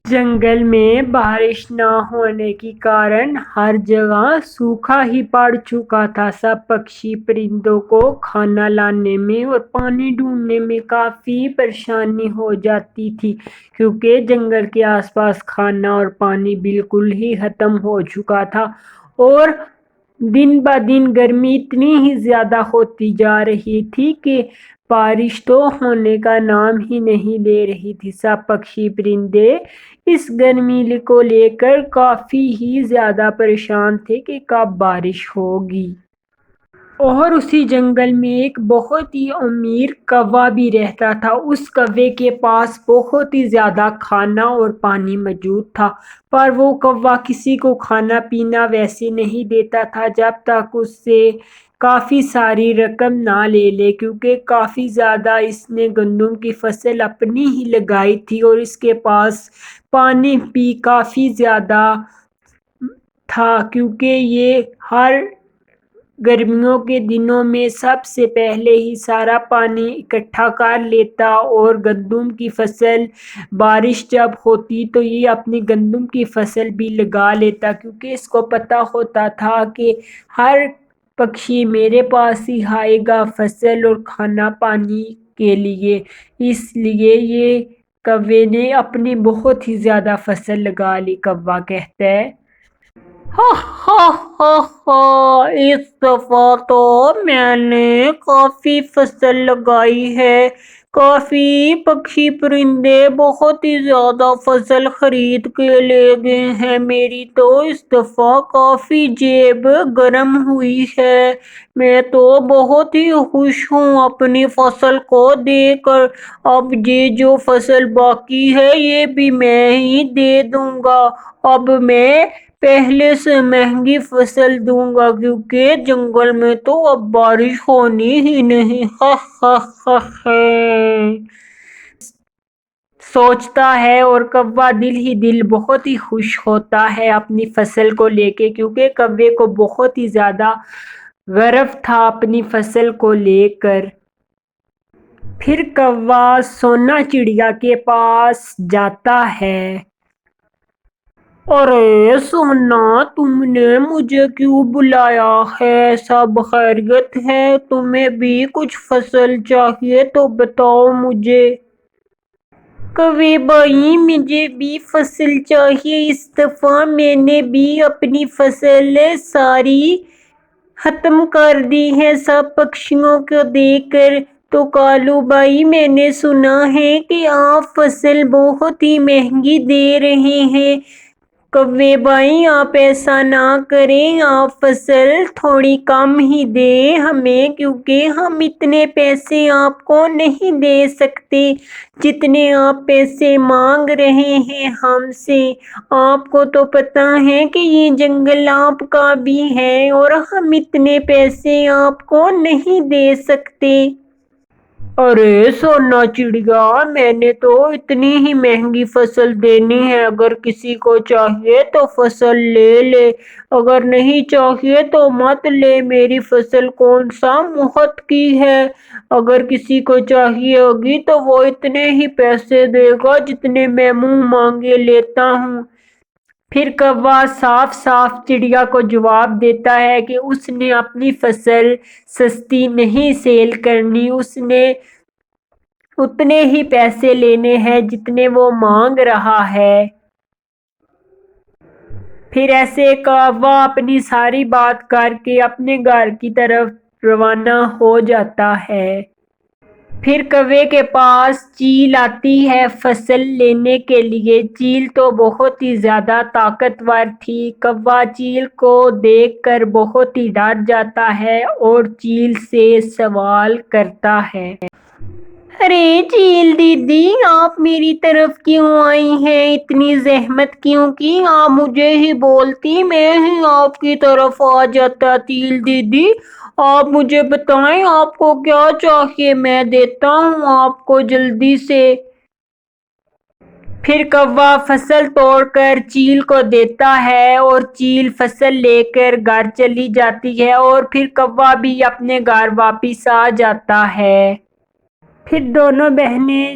جنگل میں بارش نہ ہونے کے کارن ہر جگہ سوکھا ہی پڑ چکا تھا۔ سب پکشی پرندوں کو کھانا لانے میں اور پانی ڈھونڈنے میں کافی پریشانی ہو جاتی تھی، کیونکہ جنگل کے آس پاس کھانا اور پانی بالکل ہی ختم ہو چکا تھا، اور دن بہ دن گرمی اتنی ہی زیادہ ہوتی جا رہی تھی کہ بارش تو ہونے کا نام ہی نہیں لے رہی تھی۔ سب پکشی پرندے اس گرمی کو لے کر کافی ہی زیادہ پریشان تھے کہ کب بارش ہوگی۔ اور اسی جنگل میں ایک بہت ہی امیر کوا بھی رہتا تھا۔ اس کوے کے پاس بہت ہی زیادہ کھانا اور پانی موجود تھا، پر وہ کوا کسی کو کھانا پینا ویسے نہیں دیتا تھا جب تک اس سے کافی ساری رقم نہ لے لے، کیونکہ کافی زیادہ اس نے گندم کی فصل اپنی ہی لگائی تھی اور اس کے پاس پانی بھی کافی زیادہ تھا، کیونکہ یہ ہر گرمیوں کے دنوں میں سب سے پہلے ہی سارا پانی اکٹھا کر لیتا، اور گندم کی فصل بارش جب ہوتی تو یہ اپنی گندم کی فصل بھی لگا لیتا، کیونکہ اس کو پتا ہوتا تھا کہ ہر پکشی میرے پاس ہی آئے گا فصل اور کھانا پانی کے لیے، اس لیے یہ کوے نے اپنی بہت ہی زیادہ فصل لگا لی۔ کوا کہتا ہے، ہا ہا ہا ہا، اس دفعہ تو میں نے کافی فصل لگائی ہے۔ کافی پکشی پرندے بہت ہی زیادہ فصل خرید کے لے گئے ہیں، میری تو اس دفعہ کافی جیب گرم ہوئی ہے۔ میں تو بہت ہی خوش ہوں اپنی فصل کو دیکھ کر۔ اب یہ جو فصل باقی ہے یہ بھی میں ہی دے دوں گا۔ اب میں پہلے سے مہنگی فصل دوں گا، کیونکہ جنگل میں تو اب بارش ہونی ہی نہیں۔ ہا ہا ہا ہا، سوچتا ہے، اور کوا دل ہی دل بہت ہی خوش ہوتا ہے اپنی فصل کو لے کے، کیونکہ کوے کو بہت ہی زیادہ غرض تھا اپنی فصل کو لے کر۔ پھر کوا سونا چڑیا کے پاس جاتا ہے۔ ارے سونا، تم نے مجھے کیوں بلایا ہے؟ سب خیریت ہے؟ تمہیں بھی کچھ فصل چاہیے تو بتاؤ مجھے۔ کوے بھائی، مجھے بھی فصل چاہیے۔ اس دفعہ میں نے بھی اپنی فصل ساری ختم کر دی ہے سب پکشیوں کو دیکھ کر۔ تو کالو بھائی، میں نے سنا ہے کہ آپ فصل بہت ہی مہنگی دے رہے ہیں۔ کوے بھائی، آپ ایسا نہ کریں، آپ فصل تھوڑی کم ہی دیں ہمیں، کیونکہ ہم اتنے پیسے آپ کو نہیں دے سکتے جتنے آپ پیسے مانگ رہے ہیں ہم سے۔ آپ کو تو پتہ ہے کہ یہ جنگل آپ کا بھی ہے، اور ہم اتنے پیسے آپ کو نہیں دے سکتے۔ ارے سونا چڑیا، میں نے تو اتنی ہی مہنگی فصل دینی ہے۔ اگر کسی کو چاہیے تو فصل لے لے، اگر نہیں چاہیے تو مت لے۔ میری فصل کون سا مفت کی ہے؟ اگر کسی کو چاہیے ہوگی تو وہ اتنے ہی پیسے دے گا جتنے میں منہ مانگے لیتا ہوں۔ پھر کوا صاف صاف چڑیا کو جواب دیتا ہے کہ اس نے اپنی فصل سستی نہیں سیل کرنی، اس نے اتنے ہی پیسے لینے ہیں جتنے وہ مانگ رہا ہے۔ پھر ایسے کوا اپنی ساری بات کر کے اپنے گھر کی طرف روانہ ہو جاتا ہے۔ پھر کوے کے پاس چیل آتی ہے فصل لینے کے لیے۔ چیل تو بہت ہی زیادہ طاقتور تھی۔ کوا چیل کو دیکھ کر بہت ہی ڈر جاتا ہے اور چیل سے سوال کرتا ہے، ارے چیل دیدی، آپ میری طرف کیوں آئی ہیں؟ اتنی زحمت کیوں کی؟ آپ مجھے ہی بولتی، میں ہی آپ کی طرف آ جاتا۔ چیل دیدی، آپ مجھے بتائیں آپ کو کیا چاہیے، میں دیتا ہوں آپ کو جلدی سے۔ پھر کوا فصل توڑ کر چیل کو دیتا ہے اور چیل فصل لے کر گھر چلی جاتی ہے، اور پھر کوا بھی اپنے گھر واپس آ جاتا ہے۔ پھر دونوں بہنیں